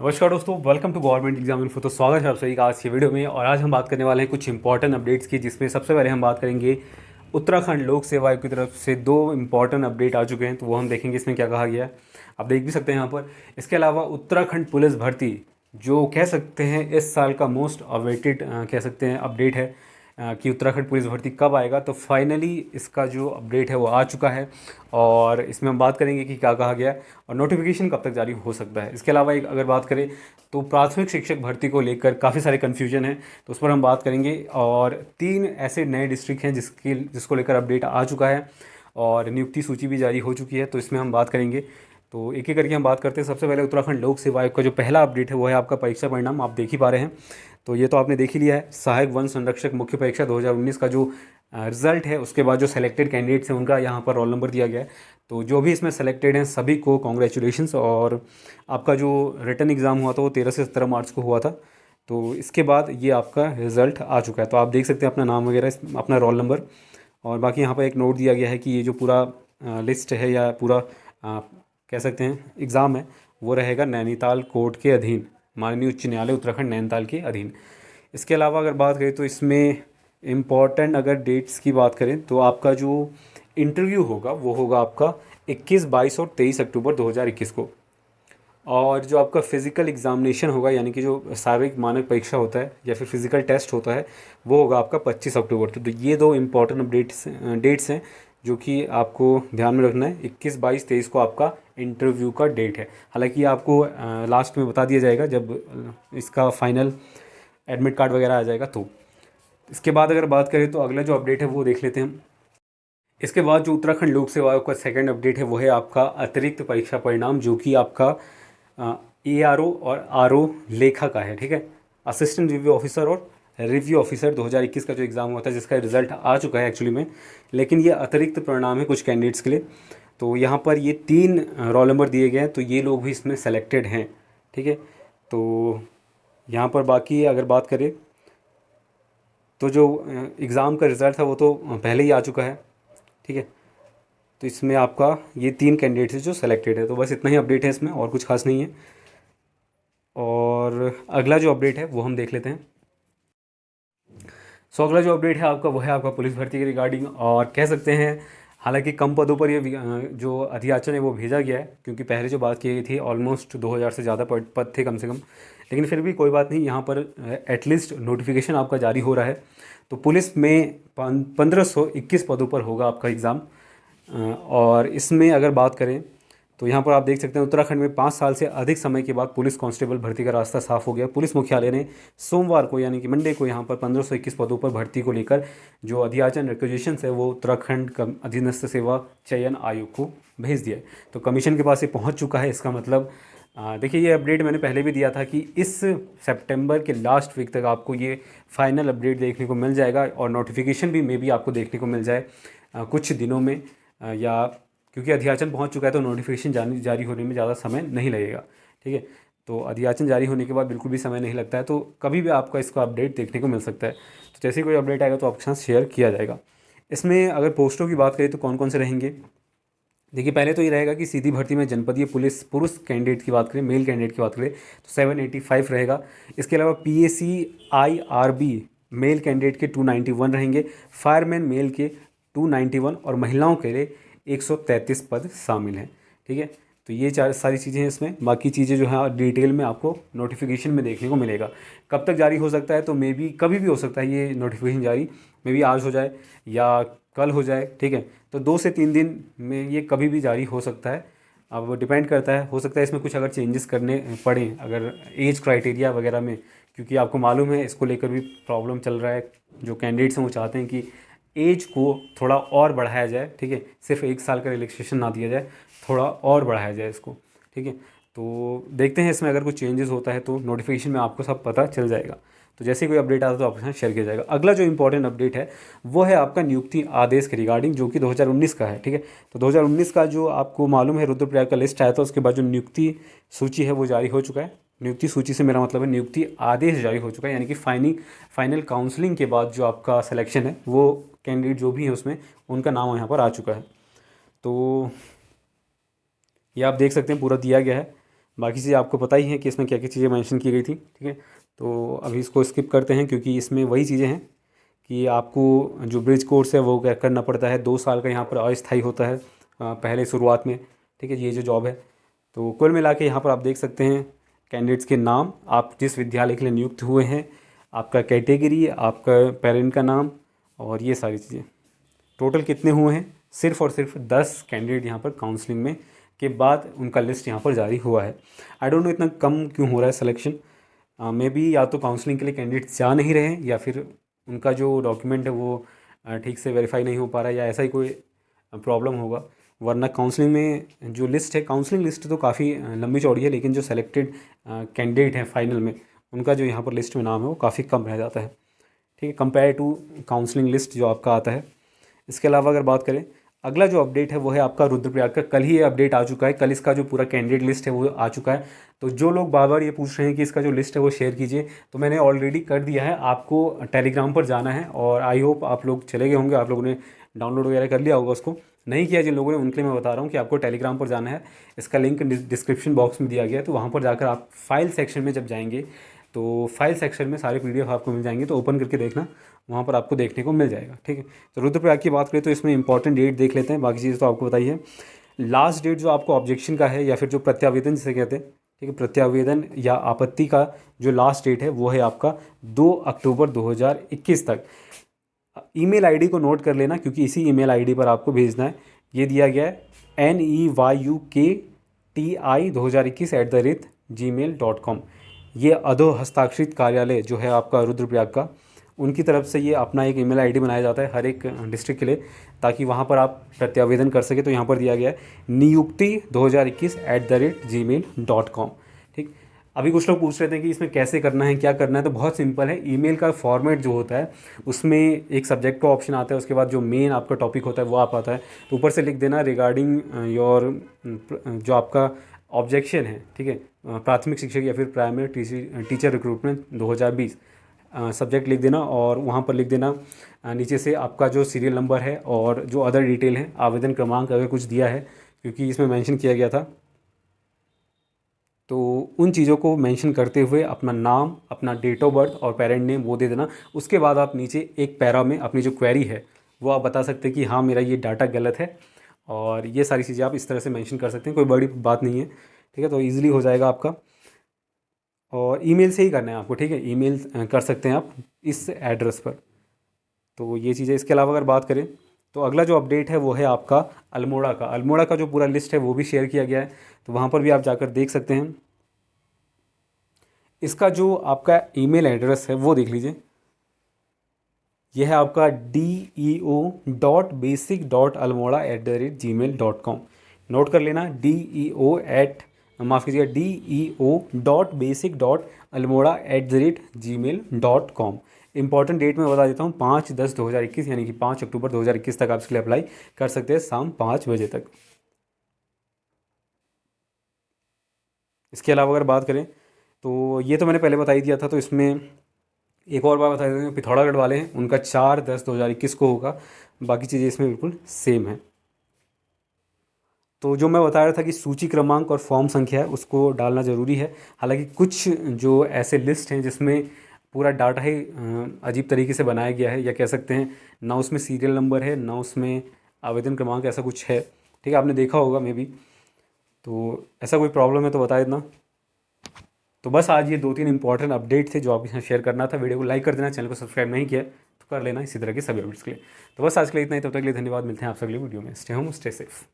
नमस्कार दोस्तों, welcome to government exam info. तो स्वागत है आप सभी का आज की वीडियो में। और आज हम बात करने वाले हैं कुछ इंपॉर्टेंट अपडेट्स की, जिसमें सबसे पहले हम बात करेंगे उत्तराखंड लोक सेवा आयोग की तरफ से दो इंपॉर्टेंट अपडेट आ चुके हैं, तो वो हम देखेंगे इसमें क्या कहा गया है। आप देख भी सकते हैं यहाँ पर। इसके अलावा उत्तराखंड पुलिस भर्ती, जो कह सकते हैं इस साल का मोस्ट अवेटेड कह सकते हैं अपडेट है कि उत्तराखंड पुलिस भर्ती कब आएगा। तो फाइनली इसका जो अपडेट है वो आ चुका है और इसमें हम बात करेंगे कि क्या कहा गया है और नोटिफिकेशन कब तक जारी हो सकता है। इसके अलावा एक अगर बात करें तो प्राथमिक शिक्षक भर्ती को लेकर काफ़ी सारे कन्फ्यूजन है, तो उस पर हम बात करेंगे। और तीन ऐसे नए डिस्ट्रिक्ट हैं जिसको लेकर अपडेट आ चुका है और नियुक्ति सूची भी जारी हो चुकी है, तो इसमें हम बात करेंगे। तो एक एक करके हम बात करते हैं। सबसे पहले उत्तराखंड लोक सेवा आयोग का जो पहला अपडेट है वो है आपका परीक्षा परिणाम। आप देख ही पा रहे हैं, तो ये तो आपने देख ही लिया है। सहायक वन संरक्षक मुख्य परीक्षा 2019 का जो रिजल्ट है, उसके बाद जो सेलेक्टेड कैंडिडेट्स हैं उनका यहाँ पर रोल नंबर दिया गया है। तो जो भी इसमें सेलेक्टेड हैं सभी को कॉन्ग्रेचुलेशंस। और आपका जो रिटर्न एग्ज़ाम हुआ था वो 13 से 17 मार्च को हुआ था। तो इसके बाद ये आपका रिज़ल्ट आ चुका है, तो आप देख सकते हैं अपना नाम वगैरह, अपना रोल नंबर। और बाकी यहाँ पर एक नोट दिया गया है कि ये जो पूरा लिस्ट है या पूरा कह सकते हैं एग्ज़ाम है, वो रहेगा नैनीताल कोर्ट के अधीन, माननीय उच्च न्यायालय उत्तराखंड नैनीताल के अधीन। इसके अलावा अगर बात करें तो इसमें इम्पॉर्टेंट अगर डेट्स की बात करें तो आपका जो इंटरव्यू होगा वो होगा आपका 21, 22 और 23 अक्टूबर 2021 को। और जो आपका फिज़िकल एग्ज़ामिनेशन होगा, यानी कि जो शारीरिक मानक परीक्षा होता है या फिर फिज़िकल टेस्ट होता है, वो होगा आपका 25 अक्टूबर। तो ये दो इम्पॉर्टेंट डेट्स हैं जो कि आपको ध्यान में रखना है। 21, 22, 23 को आपका इंटरव्यू का डेट है। हालांकि आपको लास्ट में बता दिया जाएगा जब इसका फाइनल एडमिट कार्ड वगैरह आ जाएगा। तो इसके बाद अगर बात करें तो अगला जो अपडेट है वो देख लेते हैं हम। इसके बाद जो उत्तराखंड लोक सेवा आयोग का सेकंड अपडेट है वो है आपका अतिरिक्त परीक्षा परिणाम, जो कि आपका ARO और RO लेखा का है। ठीक है, असिस्टेंट रिव्यू ऑफिसर और रिव्यू ऑफिसर 2021 का जो एग्ज़ाम हुआ था, जिसका रिज़ल्ट आ चुका है एक्चुअली में, लेकिन ये अतिरिक्त परिणाम है कुछ कैंडिडेट्स के लिए। तो यहाँ पर ये तीन रोल नंबर दिए गए हैं, तो ये लोग भी इसमें सेलेक्टेड हैं। ठीक है, तो यहाँ पर बाकी अगर बात करें तो जो एग्ज़ाम का रिज़ल्ट था वो तो पहले ही आ चुका है। ठीक है, तो इसमें आपका ये तीन कैंडिडेट्स हैं जो सेलेक्टेड है। तो बस इतना ही अपडेट है इसमें, और कुछ खास नहीं है। और अगला जो अपडेट है वो हम देख लेते हैं। अगला जो अपडेट है आपका वो है आपका पुलिस भर्ती के रिगार्डिंग। और कह सकते हैं हालांकि कम पदों पर ये जो अधियाचन है वो भेजा गया है, क्योंकि पहले जो बात की गई थी ऑलमोस्ट 2000 से ज़्यादा पद थे कम से कम। लेकिन फिर भी कोई बात नहीं, यहाँ पर एटलीस्ट नोटिफिकेशन आपका जारी हो रहा है। तो पुलिस में 1521 पदों पर होगा आपका एग्ज़ाम। और इसमें अगर बात करें तो यहाँ पर आप देख सकते हैं उत्तराखंड में 5 साल से अधिक समय के बाद पुलिस कांस्टेबल भर्ती का रास्ता साफ हो गया। पुलिस मुख्यालय ने सोमवार को यानी कि मंडे को यहाँ पर 1521 पदों पर भर्ती को लेकर जो अधियाचन रिक्वेजिशंस है वो उत्तराखंड अधीनस्थ सेवा चयन आयोग को भेज दिया है। तो कमीशन के पास ये पहुँच चुका है। इसका मतलब देखिए, ये अपडेट मैंने पहले भी दिया था कि इस सितंबर के लास्ट वीक तक आपको ये फाइनल अपडेट देखने को मिल जाएगा और नोटिफिकेशन भी मे बी आपको देखने को मिल जाए कुछ दिनों में, या क्योंकि अधियाचन पहुंच चुका है तो नोटिफिकेशन जारी होने में ज़्यादा समय नहीं लगेगा। ठीक है, तो अधियाचन जारी होने के बाद बिल्कुल भी समय नहीं लगता है, तो कभी भी आपका इसका अपडेट देखने को मिल सकता है। तो जैसे ही कोई अपडेट आएगा तो आपके साथ शेयर किया जाएगा। इसमें अगर पोस्टों की बात करें तो कौन कौन से रहेंगे, देखिए पहले तो ये रहेगा कि सीधी भर्ती में जनपदीय पुलिस पुरुष कैंडिडेट की बात करें, मेल कैंडिडेट की बात करें तो 785 रहेगा। इसके अलावा PAC IRB मेल कैंडिडेट के 291 रहेंगे, फायरमैन मेल के 291 और महिलाओं के लिए 133 पद शामिल हैं। ठीक है, तो ये चार सारी चीज़ें हैं इसमें। बाकी चीज़ें जो है डिटेल में आपको नोटिफिकेशन में देखने को मिलेगा। कब तक जारी हो सकता है, तो मे बी कभी भी हो सकता है ये नोटिफिकेशन जारी, मे बी आज हो जाए या कल हो जाए। ठीक है, तो 2 से 3 दिन में ये कभी भी जारी हो सकता है। अब डिपेंड करता है, हो सकता है इसमें कुछ अगर चेंजेस करने पड़ें अगर एज क्राइटेरिया वगैरह में, क्योंकि आपको मालूम है इसको लेकर भी प्रॉब्लम चल रहा है। जो कैंडिडेट्स हैं वो चाहते हैं कि एज को थोड़ा और बढ़ाया जाए। ठीक है, सिर्फ 1 साल का रिलैक्सेशन ना दिया जाए, थोड़ा और बढ़ाया जाए इसको। ठीक है, तो देखते हैं इसमें अगर कुछ चेंजेस होता है तो नोटिफिकेशन में आपको सब पता चल जाएगा। तो जैसे ही कोई अपडेट आता है तो आपके साथ शेयर किया जाएगा। अगला जो इंपॉर्टेंट अपडेट है वो है आपका नियुक्ति आदेश के रिगार्डिंग, जो कि 2019 का है। ठीक है, तो 2019 का जो आपको मालूम है रुद्रप्रयाग का लिस्ट आया था, उसके बाद जो नियुक्ति सूची है वो जारी हो चुका है। नियुक्ति सूची से मेरा मतलब है नियुक्ति आदेश जारी हो चुका है, यानी कि फाइनल काउंसलिंग के बाद जो आपका सिलेक्शन है वो कैंडिडेट जो भी है उसमें उनका नाम यहाँ पर आ चुका है। तो ये आप देख सकते हैं पूरा दिया गया है। बाकी चीज़ें आपको पता ही है कि इसमें क्या क्या चीज़ें मेंशन की गई थी, ठीक है। तो अभी इसको स्किप करते हैं क्योंकि इसमें वही चीज़ें हैं कि आपको जो ब्रिज कोर्स है वो करना पड़ता है, 2 साल का यहाँ पर अस्थायी होता है पहले शुरुआत में, ठीक है, ये जो जॉब है। तो कुल मिला के यहाँ पर आप देख सकते हैं कैंडिडेट्स के नाम, आप जिस विद्यालय के लिए नियुक्त हुए हैं, आपका कैटेगरी, आपका पेरेंट का नाम और ये सारी चीज़ें। टोटल कितने हुए हैं? सिर्फ और सिर्फ 10 कैंडिडेट यहाँ पर काउंसलिंग में के बाद उनका लिस्ट यहाँ पर जारी हुआ है। आई डोंट नो इतना कम क्यों हो रहा है सिलेक्शन। मे बी या तो काउंसलिंग के लिए कैंडिडेट्स जा नहीं रहे हैं या फिर उनका जो डॉक्यूमेंट है वो ठीक से वेरीफाई नहीं हो पा रहा है, या ऐसा ही कोई प्रॉब्लम होगा। वरना काउंसलिंग में जो लिस्ट है, काउंसलिंग लिस्ट तो काफ़ी लंबी चौड़ी है, लेकिन जो सेलेक्टेड कैंडिडेट हैं फाइनल में, उनका जो यहाँ पर लिस्ट में नाम है वो काफ़ी कम रह जाता है, ठीक है, कंपेयर टू काउंसलिंग लिस्ट जो आपका आता है। इसके अलावा अगर बात करें, अगला जो अपडेट है वो है आपका रुद्रप्रयाग का। कल ही ये अपडेट आ चुका है, कल इसका जो पूरा कैंडिडेट लिस्ट है वो आ चुका है। तो जो लोग बार बार ये पूछ रहे हैं कि इसका जो लिस्ट है वो शेयर कीजिए, तो मैंने ऑलरेडी कर दिया है। आपको टेलीग्राम पर जाना है और आई होप आप लोग चले गए होंगे, आप लोगों ने डाउनलोड वगैरह कर लिया होगा उसको। नहीं किया जिन लोगों ने, उनके लिए मैं बता रहा हूँ कि आपको टेलीग्राम पर जाना है। इसका लिंक डिस्क्रिप्शन बॉक्स में दिया गया है, तो वहाँ पर जाकर आप फाइल सेक्शन में जब जाएंगे तो फाइल सेक्शन में सारे PDF आपको मिल जाएंगे, तो ओपन करके देखना, वहाँ पर आपको देखने को मिल जाएगा, ठीक है। तो रुद्रप्रयाग की बात करें तो इसमें इंपॉर्टेंट डेट देख लेते हैं, बाकी चीज़ तो आपको बताइए। लास्ट डेट जो आपको ऑब्जेक्शन का है या फिर जो प्रत्यावेदन जिसे कहते हैं, ठीक है, प्रत्यावेदन या आपत्ति का जो लास्ट डेट है वो है आपका 2 अक्टूबर 2021 तक। ईमेल आईडी को नोट कर लेना क्योंकि इसी ईमेल आईडी पर आपको भेजना है। ये दिया गया है NEYUKTI2021@gmail.com। ये अधो हस्ताक्षरित कार्यालय जो है आपका रुद्रप्रयाग का, उनकी तरफ से ये अपना एक ईमेल आईडी बनाया जाता है हर एक डिस्ट्रिक्ट के लिए, ताकि वहाँ पर आप प्रत्यावेदन कर सके। तो यहाँ पर दिया गया है नियुक्ति2021@gmail.com, ठीक। अभी कुछ लोग पूछ रहे थे कि इसमें कैसे करना है, क्या करना है, तो बहुत सिंपल है। ईमेल का फॉर्मेट जो होता है उसमें एक सब्जेक्ट का ऑप्शन आता है, उसके बाद जो मेन आपका टॉपिक होता है वो आप आता है, तो ऊपर से लिख देना रिगार्डिंग योर जो आपका ऑब्जेक्शन है, ठीक है, प्राथमिक शिक्षक या फिर प्राइमरी टीचर रिक्रूटमेंट 2020 सब्जेक्ट लिख देना, और वहाँ पर लिख देना नीचे से आपका जो सीरियल नंबर है और जो अदर डिटेल है, आवेदन क्रमांक अगर कुछ दिया है, क्योंकि इसमें मेंशन किया गया था, तो उन चीज़ों को मेंशन करते हुए अपना नाम, अपना डेट ऑफ बर्थ और पेरेंट नेम वो दे देना। उसके बाद आप नीचे एक पैरा में अपनी जो क्वेरी है वो आप बता सकते हैं कि हाँ मेरा ये डाटा गलत है, और ये सारी चीज़ें आप इस तरह से मेंशन कर सकते हैं, कोई बड़ी बात नहीं है, ठीक है। तो ईजिली हो जाएगा आपका, और ईमेल से ही करना है आपको, ठीक है, ईमेल कर सकते हैं आप इस एड्रेस पर। तो ये चीज़ें, इसके अलावा अगर बात करें तो अगला जो अपडेट है वो है आपका अल्मोड़ा का। अल्मोड़ा का जो पूरा लिस्ट है वो भी शेयर किया गया है, तो वहाँ पर भी आप जाकर देख सकते हैं। इसका जो आपका ईमेल एड्रेस है वो देख लीजिए, यह है आपका deo.basic.almora@gmail.com। नोट कर लेना, deo.basic.almora@gmail.com। इंपॉर्टेंट डेट मैं बता देता हूँ, 5/10/2021, यानी कि 5 अक्टूबर 2021 तक आप इसके लिए अप्लाई कर सकते हैं, शाम 5 बजे तक। इसके अलावा अगर बात करें तो ये तो मैंने पहले बता ही दिया था, तो इसमें एक और बात बता देते हैं, पिथौरागढ़ वाले हैं उनका 4/10/2021 को होगा। बाकी चीज़ें इसमें बिल्कुल सेम है। तो जो मैं बता रहा था कि सूची क्रमांक और फॉर्म संख्या है उसको डालना ज़रूरी है। हालांकि कुछ जो ऐसे लिस्ट हैं जिसमें पूरा डाटा ही अजीब तरीके से बनाया गया है, या कह सकते हैं ना उसमें सीरियल नंबर है ना उसमें आवेदन क्रमांक, ऐसा कुछ है, ठीक है, आपने देखा होगा मे बी। तो ऐसा कोई प्रॉब्लम है तो बता देना। तो बस आज ये 2-3 इंपॉर्टेंट अपडेट थे जो आपके साथ शेयर करना था। वीडियो को लाइक कर देना, चैनल को सब्सक्राइब नहीं किया तो कर लेना इसी तरह के सभी अपडेट्स के लिए। तो बस आज के लिए इतना ही, तब तक के लिए धन्यवाद। मिलते हैं आप अगले वीडियो में। Stay home, stay safe.